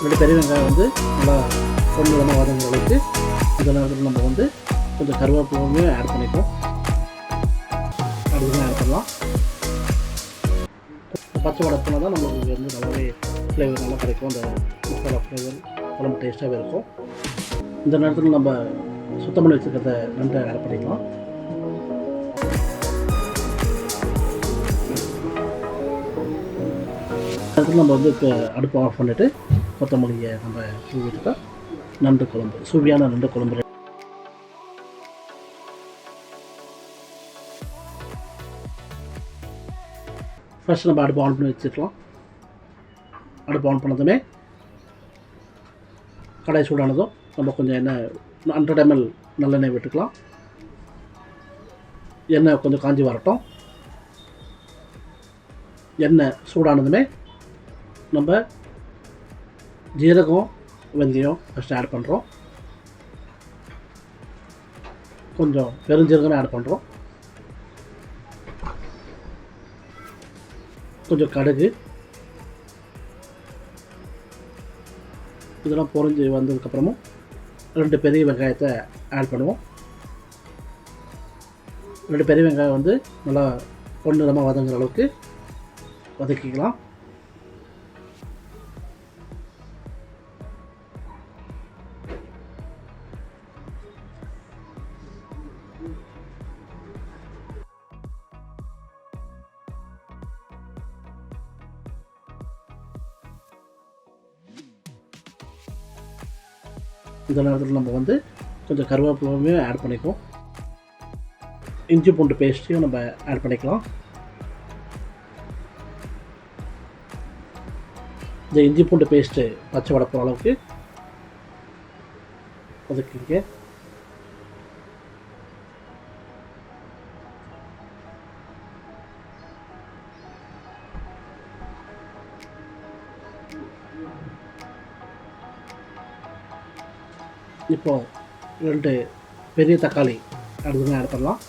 ரெண்டு பெரிய வெங்காயம் வந்து நல்லா பொன்னிறமாக வதங்குற அளவுக்கு அந்த நேரத்தில் நம்ம வந்து கொஞ்சம் கருவேப்பிலையுமே ஆட் பண்ணிப்போம். அதுவுமே ஆட் பண்ணலாம். பச்சை வடப்பில் தான் நம்மளுக்கு வந்து நல்லாவே ஃப்ளேவர் நல்லா கிடைக்கும். அந்த மசாலா ஃப்ளேவர் குழம்பு டேஸ்ட்டாகவே இருக்கும். இந்த நேரத்தில் நம்ம சுத்தம் பண்ணி வச்சுருக்கிறத நண்டை ஆட் பண்ணிக்கலாம். அதுக்கு நம்ம வந்து இப்போ அடுப்பு ஆஃப் பண்ணிவிட்டு கொத்தமல்லியை நம்ம தூவிட்டுட்டா நண்டு குழம்பு, சுவையான நண்டு குழம்பு. ஃபர்ஸ்ட் நம்ம அடுப்பு ஆன் பண்ணி வச்சுக்கலாம். அடுப்பு ஆன் பண்ணதுமே கடாய் சூடானதும் நம்ம கொஞ்சம் எண்ணெய் 100 ml நல்லெண்ணெய் விட்டுக்கலாம். எண்ணெய் கொஞ்சம் காஞ்சி வரட்டும். எண்ணெய் சூடானதுமே நம்ம ஜீரகம், வெந்தயம் ஃபஸ்ட்டு ஆட் பண்ணுறோம். கொஞ்சம் பெருஞ்சீரகமே ஆட் பண்ணுறோம். கொஞ்சம் கடுகு, இதெல்லாம் பொரிஞ்சு வந்ததுக்கப்புறமும் 2 பெரிய வெங்காயத்தை ஆட் பண்ணுவோம். 2 பெரிய வெங்காயம் வந்து நல்லா பொன்னிறமாக வதங்குற அளவுக்கு வதக்கிக்கலாம். இந்த நேரத்தில் நம்ம வந்து கொஞ்சம் கருவேப்பிலையுமே ஆட் பண்ணிக்குவோம். இஞ்சி பூண்டு பேஸ்ட்டையும் நம்ம ஆட் பண்ணிக்கலாம். இந்த இஞ்சி பூண்டு பேஸ்ட்டு பச்சை வடை போகிற அளவுக்கு வதக்கிங்க. இப்போ 2 பெரிய தக்காளி அடுத்து ஆட் பண்ணலாம்.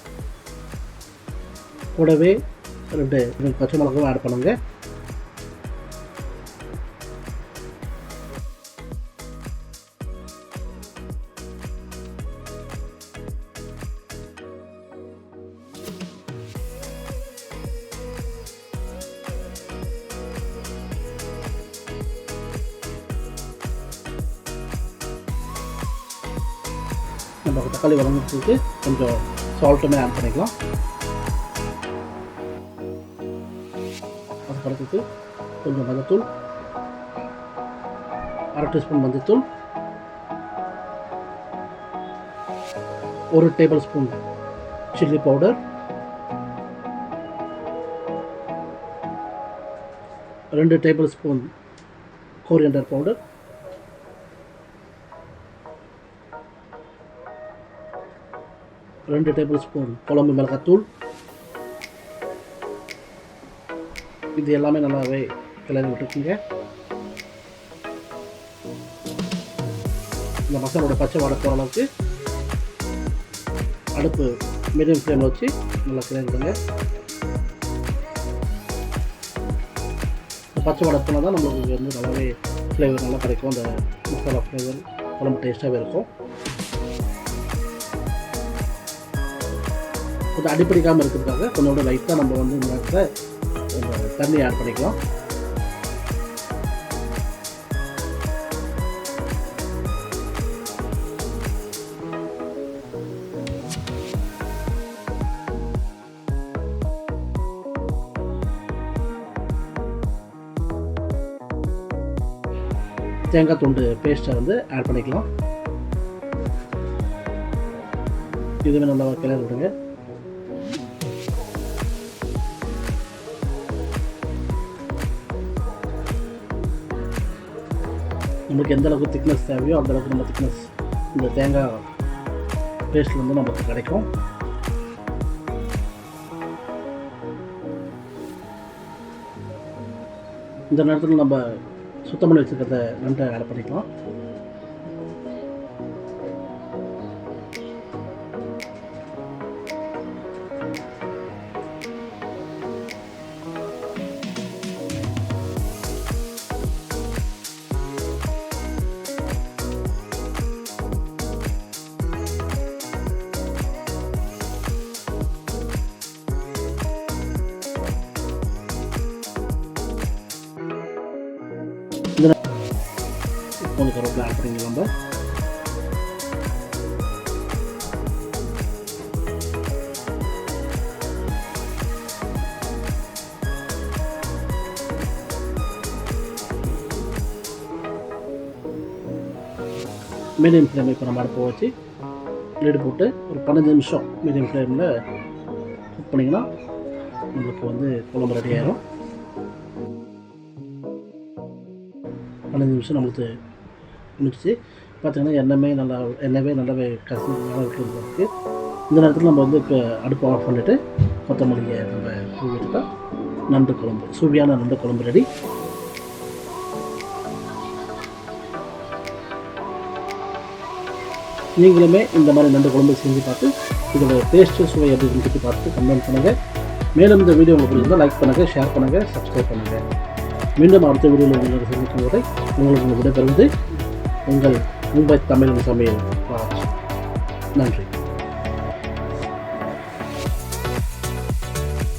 கூடவே 2 பச்சை மிளகாவும் ஆட் பண்ணுங்க. நம்ம தக்காளி வதங்கிறதுக்கு கொஞ்சம் சால்ட்டுமே ஆட் பண்ணிக்கலாம். அதுக்கடுத்து கொஞ்சம் மஞ்சத்தூள், 1/2 டீஸ்பூன் மஞ்சத்தூள், 1 table spoon chilli powder, 2 table spoon coriander powder, 2 table spoon குழம்பு மிளகாத்தூள். இது எல்லாமே நல்லாவே கிளறி விட்டுருக்குங்க. இந்த மசாலோட பச்சை வாடை போகிற அளவுக்கு அடுப்பு மீடியம் ஃப்ளேமில் வச்சு நல்லா கிளறி விடுங்க. இந்த பச்சை வாடை போனால் தான் நம்மளுக்கு வந்து நல்லாவே ஃப்ளேவர் நல்லா கிடைக்கும். அந்த மசாலா ஃப்ளேவர் குழம்பு டேஸ்ட்டாகவே இருக்கும். கொஞ்சம் அடிப்படிக்காமல் இருக்கிறதுக்காக கொஞ்சோட லைட்டாக நம்ம வந்து இந்த நேரத்தில் தண்ணி ஆட் பண்ணிக்கலாம். தேங்காய் துண்டு பேஸ்ட்டை வந்து ஆட் பண்ணிக்கலாம். இதுவே நல்லா கிளறி விடுங்க. நமக்கு எந்த அளவுக்கு திக்னஸ் தேவையோ அந்த அளவுக்கு நம்ம திக்னஸ் இந்த தேங்காய் பேஸ்ட்டில் வந்து நமக்கு கிடைக்கும். இந்த நேரத்தில் நம்ம சுத்தம் பண்ணி வச்சுருக்கிறத நண்டை ஆட் பண்ணிக்கலாம். கொஞ்சம் கருவேப்பிலை ஆட் பண்ணிங்க நம்ம. மீடியம் ஃப்ளேம் இப்போ நம்ம அடுப்பை வச்சு லீடு போட்டு ஒரு 15 நிமிஷம் மீடியம் ஃப்ளேமில் குக் பண்ணிங்கன்னா நம்மளுக்கு வந்து குழம்பு ரெடி ஆயிரும். 15 நிமிஷம் நம்மளுக்கு முடிச்சு பார்த்திங்கன்னா எண்ணெயே நல்லாவே கசி நல்லா விட்டுருக்கு. இந்த நேரத்தில் நம்ம வந்து இப்போ அடுப்பை ஆஃப் பண்ணிவிட்டு கொத்தமல்லியை நம்ம தூவிட்டுட்டா நண்டு குழம்பு, சுவையான நண்டு குழம்பு ரெடி. நீங்களுமே இந்த மாதிரி நண்டு குழம்பு செஞ்சு பார்த்து இதோட டேஸ்ட்டு சுவை அப்படின்னு சொல்லி பார்த்து கமெண்ட் பண்ணுங்கள். மேலும் இந்த வீடியோ உங்களுக்கு பிடிச்சிருந்தால் லைக் பண்ணுங்கள், ஷேர் பண்ணுங்கள், சப்ஸ்கிரைப் பண்ணுங்கள். மீண்டும் அடுத்த வீடியோவில் உங்களை சந்திக்கும் வரை உங்களுக்கு விடைபெறுவது உங்கள் மும்பை தமிழ் சமையல். நன்றி.